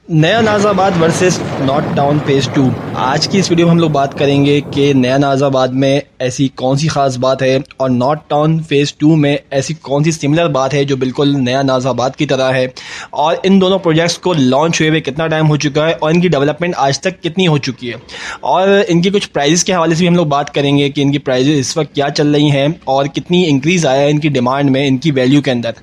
नया Nazabad versus north town phase 2। आज की इस वीडियो में हम लोग बात करेंगे कि नया नाज़ाबाद में ऐसी कौन सी ख़ास बात है और नॉर्थ टाउन फेज़ 2 में ऐसी कौन सी सिमिलर बात है जो बिल्कुल नया नाज़ाबाद की तरह है, और इन दोनों प्रोजेक्ट्स को लॉन्च हुए कितना टाइम हो चुका है और इनकी डेवलपमेंट आज तक कितनी हो चुकी है, और इनकी कुछ प्राइजेस के हवाले से भी हम लोग बात करेंगे कि इनकी प्राइजेस इस वक्त क्या चल रही हैं और कितनी इंक्रीज़ आया है इनकी डिमांड में, इनकी वैल्यू के अंदर।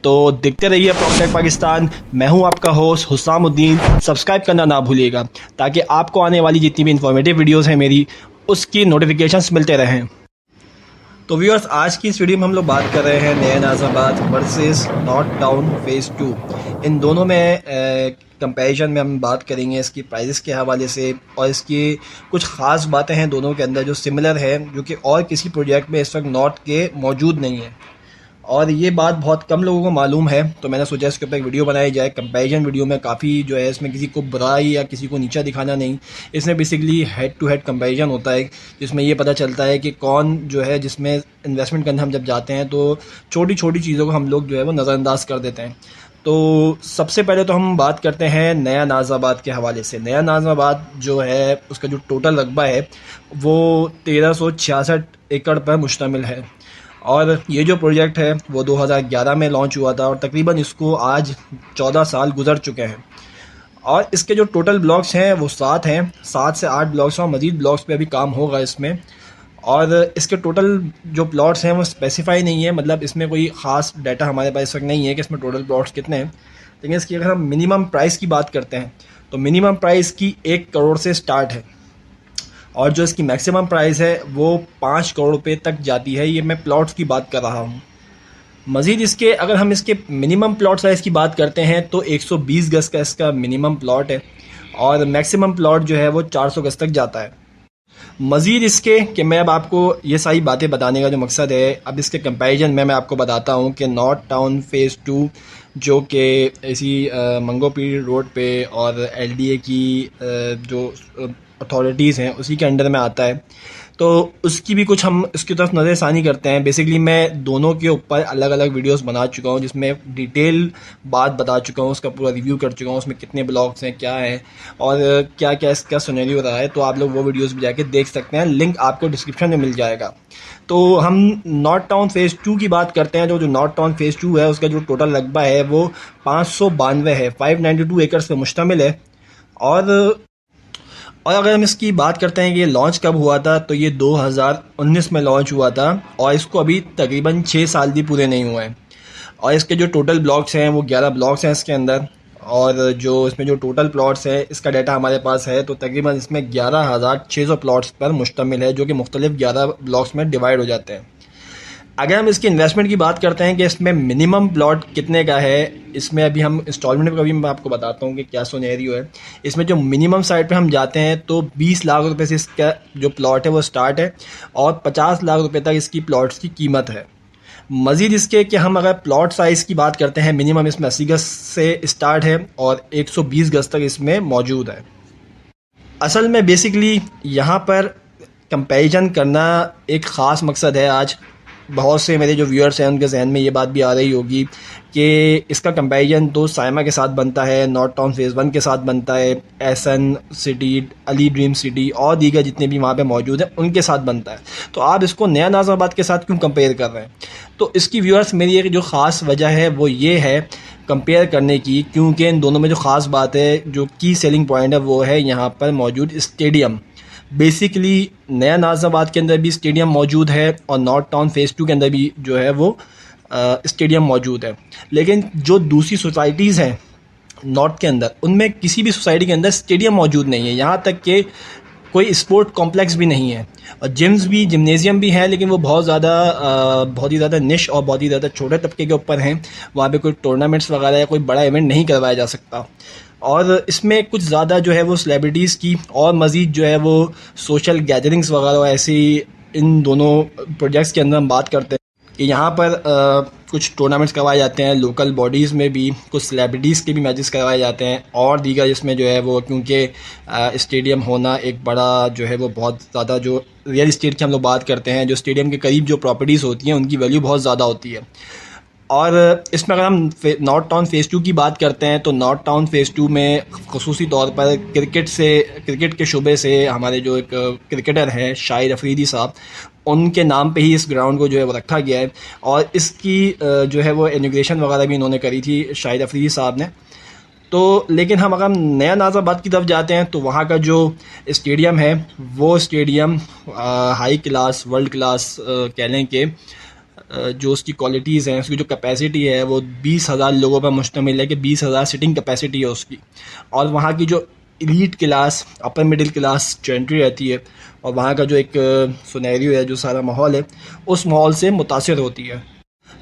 तो देखते रहिए प्रॉपर्टी पाकिस्तान। मैं हूं आपका होस्ट हुसामुद्दीन। सब्सक्राइब करना ना भूलिएगा ताकि आपको आने वाली जितनी भी इंफॉर्मेटिव वीडियोस हैं मेरी, उसकी नोटिफिकेशंस मिलते रहें। तो व्यूअर्स, आज की इस वीडियो में हम लोग बात कर रहे हैं नया Nazabad versus north town phase 2। इन दोनों में कंपैरिजन में हम बात करेंगे इसकी प्राइसेस के हवाले से, और इसकी कुछ ख़ास बातें हैं दोनों के अंदर जो सिमिलर है, जो कि और किसी प्रोजेक्ट में इस वक्त नॉर्थ के मौजूद नहीं है। और ये बात बहुत कम लोगों को मालूम है, तो मैंने सोचा इसके ऊपर एक वीडियो बनाई जाए। कंपैरिजन वीडियो में काफ़ी जो है, इसमें किसी को बुराई या किसी को नीचा दिखाना नहीं, इसमें basically head to head comparison होता है, जिसमें ये पता चलता है कि कौन जो है, जिसमें इन्वेस्टमेंट करने हम जब जाते हैं तो छोटी छोटी चीज़ों को हम लोग जो है वो नज़रअंदाज कर देते हैं। तो सबसे पहले तो हम बात करते हैं नया नाज़ाबाद के हवाले से। नया नाज़ाबाद जो है, उसका जो टोटल रकबा है वो 1366 एकड़ पर मुश्तमिल है, और ये जो प्रोजेक्ट है वो 2011 में लॉन्च हुआ था, और तकरीबन इसको आज 14 साल गुजर चुके हैं। और इसके जो टोटल ब्लॉक्स हैं वो 7 हैं, 7 से 8 ब्लॉक्स हैं, और मज़ीद ब्लॉक्स पे अभी काम होगा इसमें। और इसके टोटल जो प्लॉट्स हैं वो स्पेसिफाई नहीं है, मतलब इसमें कोई ख़ास डाटा हमारे पास इस वक्त नहीं है कि इसमें टोटल प्लॉट्स कितने हैं। लेकिन इसकी अगर हम मिनिमम प्राइस की बात करते हैं तो मिनिमम प्राइस की 1 करोड़ से स्टार्ट है, और जो इसकी मैक्सिमम प्राइस है वो 5 करोड़ रुपए तक जाती है। ये मैं प्लॉट्स की बात कर रहा हूँ। मज़ीद इसके अगर हम इसके मिनिमम प्लॉट साइज़ की बात करते हैं तो 120 गज़ का इसका मिनिमम प्लॉट है, और मैक्सिमम प्लॉट जो है वो 400 गज़ तक जाता है। मज़ीद इसके कि मैं अब आपको ये सारी बातें बताने का जो मकसद है, अब इसके कंपैरिजन में मैं आपको बताता हूँ कि नॉर्थ टाउन फेज़ 2 जो कि इसी मंगो पीर रोड पे और एलडीए की जो अथॉरिटीज़ हैं उसी के अंडर में आता है, तो उसकी भी कुछ हम इसकी तरफ नज़रसानी करते हैं। बेसिकली मैं दोनों के ऊपर अलग अलग वीडियोस बना चुका हूं, जिसमें डिटेल बात बता चुका हूं, उसका पूरा रिव्यू कर चुका हूं, उसमें कितने ब्लॉक्स हैं, क्या है और क्या क्या इसका सिनेरियो रहा है। तो आप लोग वो वीडियोस भी जाके देख सकते हैं, लिंक आपको डिस्क्रिप्शन में मिल जाएगा। तो हम नॉर्थ टाउन फेज़ 2 की बात करते हैं। जो नॉर्थ टाउन फेज़ 2 है उसका जो टोटल रकबा है वो 592 है, 592 एकड़ पर मुश्तमिल है। और अगर हम इसकी बात करते हैं कि ये लॉन्च कब हुआ था, तो ये 2019 में लॉन्च हुआ था, और इसको अभी तकरीबन 6 साल भी पूरे नहीं हुए हैं। और इसके जो टोटल ब्लॉक्स हैं वो 11 ब्लॉक्स हैं इसके अंदर, और जो इसमें जो टोटल प्लॉट्स है इसका डाटा हमारे पास है, तो तकरीबन इसमें 11,600 प्लॉट्स पर मुश्तमिल है, जो कि मुख्तलिफ 11 ब्लॉक्स में डिवाइड हो जाते हैं। अगर हम इसकी इन्वेस्टमेंट की बात करते हैं कि इसमें मिनिमम प्लॉट कितने का है, इसमें अभी हम इंस्टॉलमेंट का भी मैं आपको बताता हूँ कि क्या सिनेरियो है। इसमें जो मिनिमम साइड पे हम जाते हैं तो 20 लाख रुपए से इसका जो प्लॉट है वो स्टार्ट है, और 50 लाख रुपए तक इसकी प्लॉट्स की कीमत है। मज़ीद इसके कि हम अगर प्लॉट साइज़ की बात करते हैं, मिनिमम इसमें 80 गज से स्टार्ट है और 120 गज तक इसमें मौजूद है। असल में बेसिकली यहाँ पर कंपैरिजन करना एक ख़ास मकसद है। आज बहुत से मेरे जो व्यूअर्स हैं उनके जहन में ये बात भी आ रही होगी कि इसका कंपैरिजन तो साइमा के साथ बनता है, नॉर्थ टाउन फेज़ 1 के साथ बनता है, एसन सिटी, अली ड्रीम सिटी और दीगर जितने भी वहाँ पे मौजूद हैं उनके साथ बनता है। तो आप इसको नया नाज़ाबाद के साथ क्यों कंपेयर कर रहे हैं? तो इसकी व्यूअर्स मेरी एक जो ख़ास वजह है वो ये है कंपेयर करने की, क्योंकि इन दोनों में जो ख़ास बात है, जो की सेलिंग पॉइंट है, वो है यहाँ पर मौजूद स्टेडियम। बेसिकली नया नाज़ाबाद के अंदर भी स्टेडियम मौजूद है, और नॉर्थ टाउन फेज़ 2 के अंदर भी जो है वो स्टेडियम मौजूद है। लेकिन जो दूसरी सोसाइटीज़ हैं नॉर्थ के अंदर, उनमें किसी भी सोसाइटी के अंदर स्टेडियम मौजूद नहीं है, यहाँ तक कि कोई स्पोर्ट कॉम्प्लेक्स भी नहीं है, और जिम्नेज़ियम भी हैं, लेकिन वो बहुत ही ज़्यादा निश और बहुत ही ज़्यादा छोटे तबके के ऊपर हैं। वहाँ पे कोई टूर्नामेंट्स वगैरह या कोई बड़ा इवेंट नहीं करवाया जा सकता। और इसमें कुछ ज़्यादा जो है वो सेलिब्रिटीज़ की और मज़ीद जो है वो सोशल गैदरिंग्स वगैरह ऐसी इन दोनों प्रोजेक्ट्स के अंदर हम बात करते हैं कि यहाँ पर कुछ टूर्नामेंट्स करवाए जाते हैं, लोकल बॉडीज़ में भी कुछ सेलिब्रिटीज़ के भी मैचेस करवाए जाते हैं, और दीगर इसमें जो है वो, क्योंकि स्टेडियम होना एक बड़ा जो है वो बहुत ज़्यादा, जो रियल इस्टेट की हम लोग बात करते हैं, जो स्टेडियम के करीब जो प्रॉपर्टीज़ होती हैं उनकी वैल्यू बहुत ज़्यादा होती है। और इसमें अगर हम नॉर्थ टाउन फ़ेज़ 2 की बात करते हैं तो नॉर्थ टाउन फ़ेज़ 2 में ख़ुसूसी तौर पर क्रिकेट के शुबे से हमारे जो एक क्रिकेटर हैं शाहिद अफरीदी साहब, उनके नाम पे ही इस ग्राउंड को जो है वो रखा गया है। और इसकी जो है वो इनॉग्रेशन वगैरह भी इन्होंने करी थी शाहिद अफरीदी साहब ने। तो लेकिन हम अगर नया नाज़ाबाद की तरफ जाते हैं तो वहाँ का जो स्टेडियम है वो stadium high class world class कह लें कि जो उसकी क्वालिटीज़ हैं, उसकी जो कैपेसिटी है वो 20,000 लोगों पर मुश्तमिल है कि 20,000 सिटिंग कैपेसिटी है उसकी। और वहाँ की जो elite class upper middle class जो एंट्री रहती है और वहाँ का जो एक सिनेरियो है, जो सारा माहौल है, उस माहौल से मुतासिर होती है।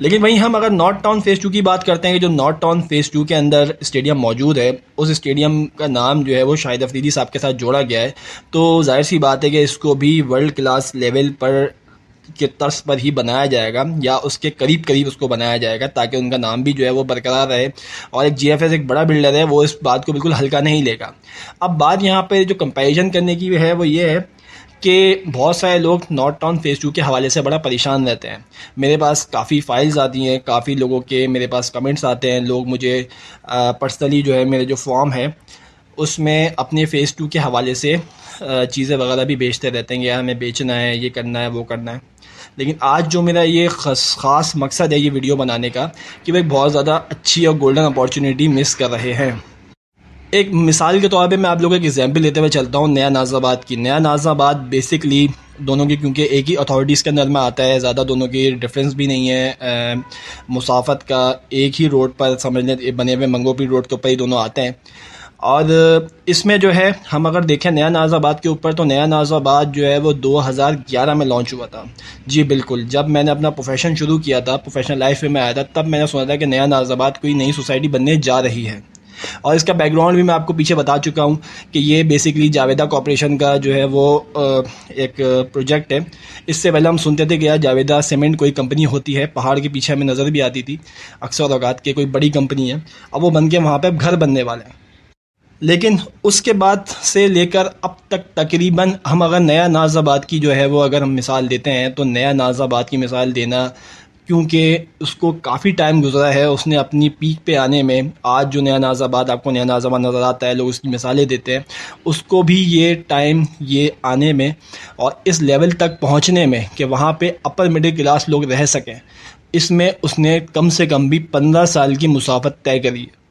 लेकिन वहीं हम अगर नॉर्थ टाउन फ़ेज़ 2 की बात करते हैं कि जो नॉर्थ टाउन फ़ेज़ 2 के अंदर स्टेडियम मौजूद है, उस स्टेडियम का नाम जो है वो शाहिद अफरीदी साहब के साथ जोड़ा गया है। तो ज़ाहिर सी बात है कि इसको भी वर्ल्ड क्लास लेवल पर के तर्ज पर ही बनाया जाएगा या उसके करीब करीब उसको बनाया जाएगा, ताकि उनका नाम भी जो है वो बरकरार रहे। और एक जीएफएस एक बड़ा बिल्डर है, वो इस बात को बिल्कुल हल्का नहीं लेगा। अब बात यहाँ पे जो कंपैरिजन करने की है वो ये है कि बहुत सारे लोग नॉर्थ टाउन फ़ेज़ 2 के हवाले से बड़ा परेशान रहते हैं। मेरे पास काफ़ी फ़ाइल्स आती हैं, काफ़ी लोगों के मेरे पास कमेंट्स आते हैं, लोग मुझे पर्सनली जो है मेरे जो फॉर्म है उसमें अपने फ़ेज़ 2 के हवाले से चीज़ें वगैरह भी बेचते रहते हैं कि यार हमें बेचना है, ये करना है, वो करना है। लेकिन आज जो मेरा ये ख़ास मकसद है ये वीडियो बनाने का कि वो एक बहुत ज़्यादा अच्छी और गोल्डन अपॉर्चुनिटी मिस कर रहे हैं। एक मिसाल के तौर पे मैं आप लोगों को एक एग्जांपल लेते हुए चलता हूँ नया नाज़ाबाद की। नया नाज़ाबाद बेसिकली दोनों की, क्योंकि एक ही अथॉरिटीज़ के अंदर में आता है, ज़्यादा दोनों की डिफरेंस भी नहीं है। मुसाफत का एक ही रोड पर समझ लें, बने हुए मंगोपी रोड के ऊपर ही दोनों आते हैं। और इसमें जो है हम अगर देखें नया नाज़ाबाद के ऊपर, तो नया नाज़ाबाद जो है वो 2011 में लॉन्च हुआ था। जी बिल्कुल, जब मैंने अपना प्रोफेशन शुरू किया था, प्रोफेशनल लाइफ में आया था, तब मैंने सुना था कि नया नाज़ाबाद कोई नई सोसाइटी बनने जा रही है। और इसका बैकग्राउंड भी मैं आपको पीछे बता चुका हूँ कि ये बेसिकली जावेदा कॉर्पोरेशन का जो है वो एक प्रोजेक्ट है। इससे पहले हम सुनते थे कि यार जावेदा सीमेंट कोई कंपनी होती है, पहाड़ के पीछे हमें नज़र भी आती थी अक्सर औकात के, कोई बड़ी कंपनी है। अब वो बन के वहाँ पर घर बनने वाले हैं। लेकिन उसके बाद से लेकर अब तक तकरीबन हम अगर नया नाज़ाबाद की जो है वो अगर हम मिसाल देते हैं तो नया नाज़ाबाद की मिसाल देना, क्योंकि उसको काफ़ी टाइम गुजरा है उसने अपनी पीक पे आने में। आज जो नया नाज़ाबाद आपको नया नाज़ाबाद नज़र आता है, लोग उसकी मिसालें देते हैं, उसको भी ये टाइम ये आने में और इस लेवल तक पहुंचने में कि वहाँ पे अपर मिडिल क्लास लोग रह सकें, इसमें उसने कम से कम भी 15 साल की मुसाफत तय करी है।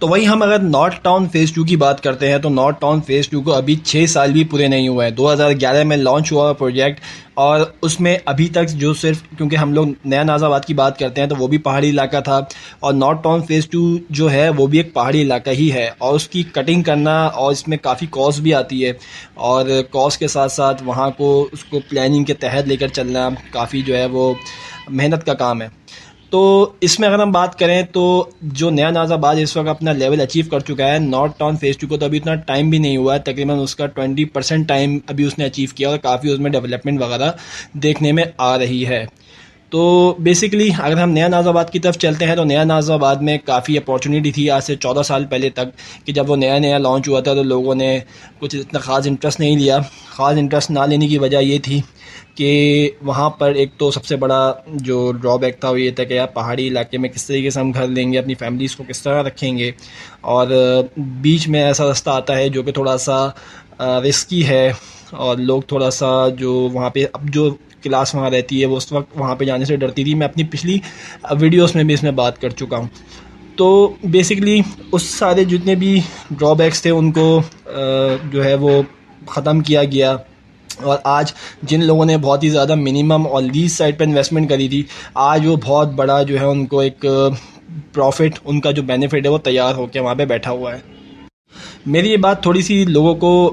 तो वही हम अगर नॉर्थ टाउन फ़ेज़ 2 की बात करते हैं तो नॉर्थ टाउन फ़ेज़ 2 को अभी 6 साल भी पूरे नहीं हुए हैं। 2011 में लॉन्च हुआ प्रोजेक्ट और उसमें अभी तक जो सिर्फ, क्योंकि हम लोग नया नाज़ाबाद की बात करते हैं तो वो भी पहाड़ी इलाका था और नॉर्थ टाउन फ़ेज़ 2 जो है वो भी एक पहाड़ी इलाका ही है। और उसकी कटिंग करना और इसमें काफ़ी कॉस्ट भी आती है और कॉस्ट के साथ साथ वहाँ को उसको प्लानिंग के तहत लेकर चलना काफ़ी जो है वो मेहनत का काम है। तो इसमें अगर हम बात करें तो जो नया नाज़ाबाद इस वक्त अपना लेवल अचीव कर चुका है, नॉर्थ टाउन फ़ेज़ 2 को तो अभी इतना टाइम भी नहीं हुआ है, तकरीबन उसका 20% टाइम अभी उसने अचीव किया और काफ़ी उसमें डेवलपमेंट वगैरह देखने में आ रही है। तो बेसिकली अगर हम नया नाज़ाबाद की तरफ चलते हैं तो नया नाज़ाबाद में काफ़ी अपॉर्चुनिटी थी आज से 14 साल पहले तक, कि जब वो नया नया लॉन्च हुआ था तो लोगों ने कुछ इतना ख़ास इंटरेस्ट नहीं लिया। ख़ास इंटरेस्ट ना लेने की वजह ये थी कि वहाँ पर एक तो सबसे बड़ा जो ड्रॉबैक था वो ये था कि यार पहाड़ी इलाके में किस तरीके से हम घर लेंगे, अपनी फैमिलीज़ को किस तरह रखेंगे। और बीच में ऐसा रास्ता आता है जो कि थोड़ा सा रिस्की है और लोग थोड़ा सा जो वहाँ पे अब जो क्लास वहाँ रहती है वो उस वक्त वहाँ पे जाने से डरती थी। मैं अपनी पिछली वीडियोस में भी इसमें बात कर चुका हूँ। तो बेसिकली उस सारे जितने भी ड्रॉबैक्स थे उनको जो है वो ख़त्म किया गया और आज जिन लोगों ने बहुत ही ज़्यादा मिनिमम और लीज साइड पर इन्वेस्टमेंट करी थी, आज वो बहुत बड़ा जो है उनको एक प्रॉफिट, उनका जो बेनिफिट है वो तैयार होकर वहाँ पे बैठा हुआ है। मेरी ये बात थोड़ी सी लोगों को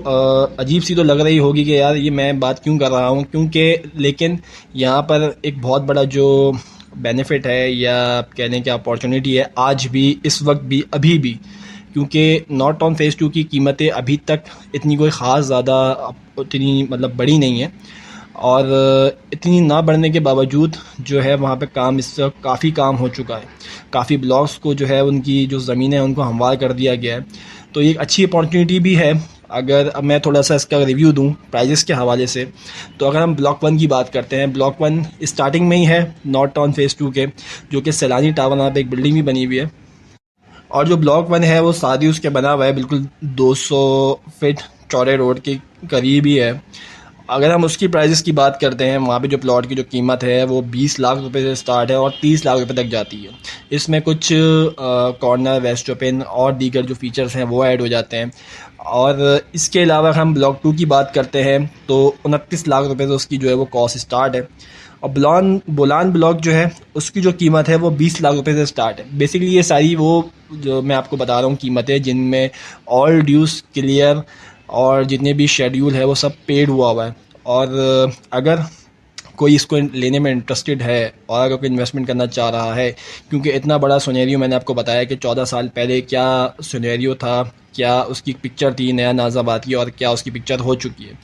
अजीब सी तो लग रही होगी कि यार ये मैं बात क्यों कर रहा हूँ, क्योंकि लेकिन यहाँ पर एक बहुत बड़ा जो बेनिफिट है या कहने की अपॉर्चुनिटी है आज भी, इस वक्त भी, अभी भी, क्योंकि नॉर्थ टाउन फ़ेज़ 2 की कीमतें अभी तक इतनी कोई ख़ास ज़्यादा इतनी मतलब बड़ी नहीं है और इतनी ना बढ़ने के बावजूद जो है वहाँ पे काम इस वक्त काफ़ी काम हो चुका है। काफ़ी ब्लॉक्स को जो है उनकी जो ज़मीनें हैं उनको हमवार कर दिया गया है। तो ये एक अच्छी अपॉर्चुनिटी भी है अगर अब मैं थोड़ा सा इसका रिव्यू दूं प्राइजेस के हवाले से, तो अगर हम ब्लॉक 1 की बात करते हैं, ब्लॉक 1 स्टार्टिंग में ही है नॉर्थ टाउन फेज़ 2 के, जो कि सैलानी टावर वहाँ पे एक बिल्डिंग भी बनी हुई है। और जो ब्लॉक 1 है वो सादी उसके बना हुआ है, बिल्कुल 200 फीट चौड़े रोड के करीब ही है। अगर हम उसकी प्राइजेस की बात करते हैं, वहाँ पे जो प्लॉट की जो कीमत है वो 20 लाख रुपए से स्टार्ट है और 30 लाख रुपए तक जाती है। इसमें कुछ कॉर्नर, वेस्ट ओपन और दीगर जो फीचर्स हैं वो ऐड हो जाते हैं। और इसके अलावा हम ब्लॉक 2 की बात करते हैं तो 29 लाख रुपए से उसकी जो है वो कॉस्ट स्टार्ट है। और बोलान ब्लॉक जो है उसकी जो कीमत है वो 20 लाख रुपए से स्टार्ट है। बेसिकली ये सारी वो जो मैं आपको बता रहा हूँ कीमतें, जिनमें ऑल ड्यूज क्लियर और जितने भी शेड्यूल है वो सब पेड हुआ है। और अगर कोई इसको लेने में इंटरेस्टेड है और अगर कोई इन्वेस्टमेंट करना चाह रहा है, क्योंकि इतना बड़ा सिनेरियो मैंने आपको बताया कि 14 साल पहले क्या सिनेरियो था, क्या उसकी पिक्चर थी नया नाज़ाबाद की और क्या उसकी पिक्चर हो चुकी है।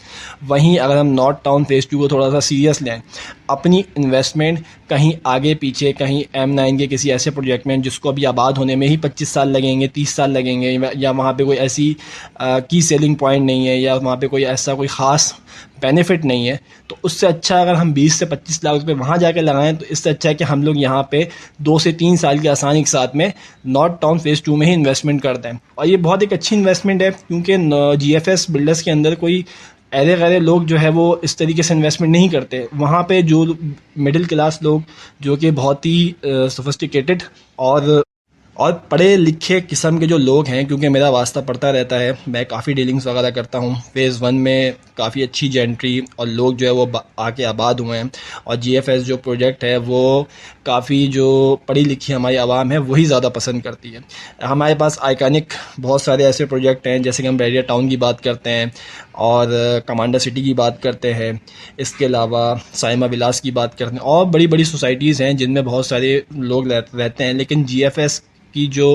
वहीं अगर हम नॉर्थ टाउन फेज़ 2 को थोड़ा सा सीरियस लें, अपनी इन्वेस्टमेंट कहीं आगे पीछे, कहीं M9 के किसी ऐसे प्रोजेक्ट में जिसको अभी आबाद होने में ही 25 साल लगेंगे, 30 साल लगेंगे, या वहाँ पे कोई ऐसी की सेलिंग पॉइंट नहीं है, या वहाँ पे कोई ऐसा कोई ख़ास बेनिफिट नहीं है, तो उससे अच्छा अगर हम 20 से 25 लाख रुपए वहाँ जाके लगाएं, तो इससे अच्छा है कि हम लोग यहाँ पे 2 से 3 साल की आसानी के साथ में नॉर्थ टाउन फेज़ 2 में ही इन्वेस्टमेंट करते हैं। और ये बहुत एक अच्छी इन्वेस्टमेंट है, क्योंकि GFS बिल्डर्स के अंदर कोई ऐरे गैरे लोग जो है वो इस तरीके से इन्वेस्टमेंट नहीं करते। वहाँ पे जो मिडिल क्लास लोग, जो कि बहुत ही सोफिस्टिकेटेड और पढ़े लिखे किस्म के जो लोग हैं, क्योंकि मेरा वास्ता पड़ता रहता है, मैं काफ़ी डीलिंग्स वगैरह करता हूँ। फेज़ 1 में काफ़ी अच्छी जेंट्री और लोग जो है वो आके आबाद हुए हैं। और GFS जो प्रोजेक्ट है वो काफ़ी जो पढ़ी लिखी हमारी आवाम है वही ज़्यादा पसंद करती है। हमारे पास आइकॉनिक बहुत सारे ऐसे प्रोजेक्ट हैं, जैसे कि हम बैरियर टाउन की बात करते हैं और कमांडर सिटी की बात करते हैं, इसके अलावा साइमा विलास की बात करते हैं, और बड़ी बड़ी सोसाइटीज़ हैं जिनमें बहुत सारे लोग रहते हैं। लेकिन GFS की जो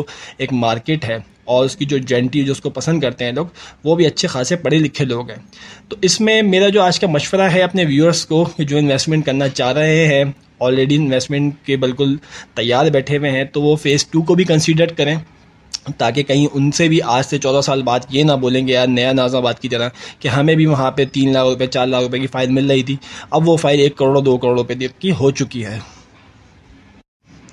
एक मार्केट है और उसकी जो जेंटी जो उसको पसंद करते हैं लोग, वो भी अच्छे खासे पढ़े लिखे लोग हैं। तो इसमें मेरा जो आज का मशवरा है अपने व्यूअर्स को, जो इन्वेस्टमेंट करना चाह रहे हैं, ऑलरेडी इन्वेस्टमेंट के बिल्कुल तैयार बैठे हुए हैं, तो वो फेज़ 2 को भी कंसीडर करें, ताकि कहीं उनसे भी आज से 14 साल बाद ये ना बोलेंगे यार नया नाज़ाबाद की तरह कि हमें भी वहाँ पे 3 लाख रुपए 4 लाख रुपए की फ़ाइल मिल रही थी, अब वो फ़ाइल 1 करोड़ 2 करोड़ रुपए की हो चुकी है।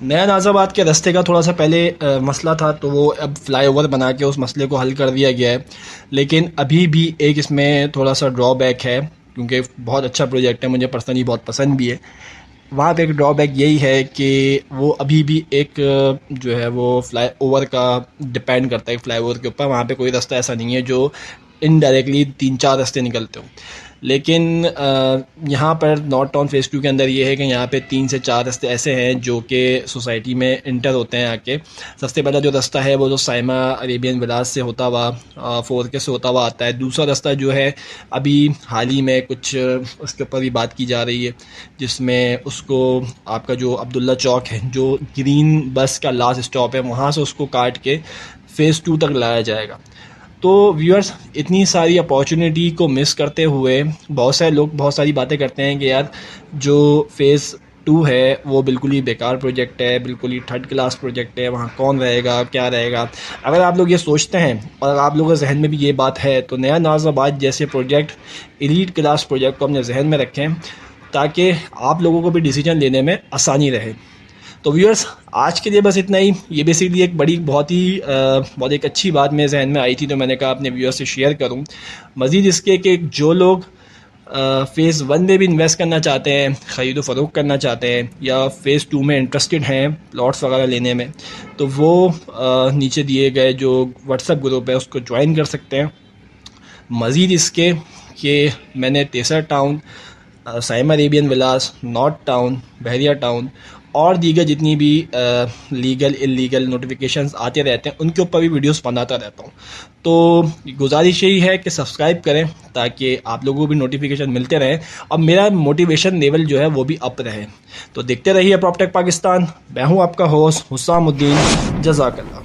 नया नाज़ाबाद के रास्ते का थोड़ा सा पहले मसला था, तो वो अब फ्लाईओवर बना के उस मसले को हल कर दिया गया है। लेकिन अभी भी एक इसमें थोड़ा सा ड्रॉबैक है, क्योंकि बहुत अच्छा प्रोजेक्ट है, मुझे पर्सनली बहुत पसंद भी है। वहाँ पे एक ड्रॉबैक यही है कि वो अभी भी एक जो है वो फ्लाईओवर का डिपेंड करता है, फ्लाईओवर के ऊपर वहाँ पे कोई रास्ता ऐसा नहीं है जो इनडायरेक्टली 3-4 रास्ते निकलते हो। लेकिन यहाँ पर नॉर्थ टाउन फेज़ 2 के अंदर ये है कि यहाँ पे 3 से 4 रास्ते ऐसे हैं जो कि सोसाइटी में इंटर होते हैं आके। सबसे पहला जो रास्ता है वो जो साइमा अरेबियन विलास से होता हुआ 4K से होता हुआ आता है। दूसरा रास्ता जो है अभी हाल ही में कुछ उसके ऊपर भी बात की जा रही है, जिसमें उसको आपका जो अब्दुल्ला चौक है, जो ग्रीन बस का लास्ट स्टॉप है, वहाँ से उसको काट के फेज़ 2 तक लाया जाएगा। तो व्यूअर्स, इतनी सारी अपॉर्चुनिटी को मिस करते हुए बहुत सारे लोग बहुत सारी बातें करते हैं कि यार जो फेज़ 2 है वो बिल्कुल ही बेकार प्रोजेक्ट है, बिल्कुल ही थर्ड क्लास प्रोजेक्ट है, वहाँ कौन रहेगा, क्या रहेगा। अगर आप लोग ये सोचते हैं और आप लोगों के जहन में भी ये बात है, तो नया नाज़ाबाद जैसे प्रोजेक्ट, एलीट क्लास प्रोजेक्ट को अपने जहन में रखें, ताकि आप लोगों को भी डिसीजन लेने में आसानी रहे। तो व्यूअर्स, आज के लिए बस इतना ही। ये बेसिकली एक बहुत एक अच्छी बात मेरे जहन में आई थी, तो मैंने कहा अपने व्यूअर्स से शेयर करूं। मज़ीद इसके कि जो लोग फेज़ 1 में भी इन्वेस्ट करना चाहते हैं, ख़रीद व फ़रोख्त करना चाहते हैं, या फेज़ 2 में इंटरेस्टेड हैं प्लॉट्स वगैरह लेने में, तो वो नीचे दिए गए जो व्हाट्सएप ग्रुप है उसको ज्वाइन कर सकते हैं। मज़ीद इसके कि मैंने तेसर टाउन, साइमा अरेबियन विलास, नॉर्थ टाउन, बहरिया टाउन और दीगर जितनी भी लीगल इलीगल नोटिफिकेशंस आते रहते हैं, उनके ऊपर भी वीडियोस बनाता रहता हूँ। तो गुजारिश यही है कि सब्सक्राइब करें, ताकि आप लोगों को भी नोटिफिकेशन मिलते रहें और मेरा मोटिवेशन लेवल जो है वो भी अप रहे। तो देखते रहिए प्रॉपर्टेक पाकिस्तान। मैं हूँ आपका होस्ट हुस्सामुद्दीन। जज़ाकल्लाह।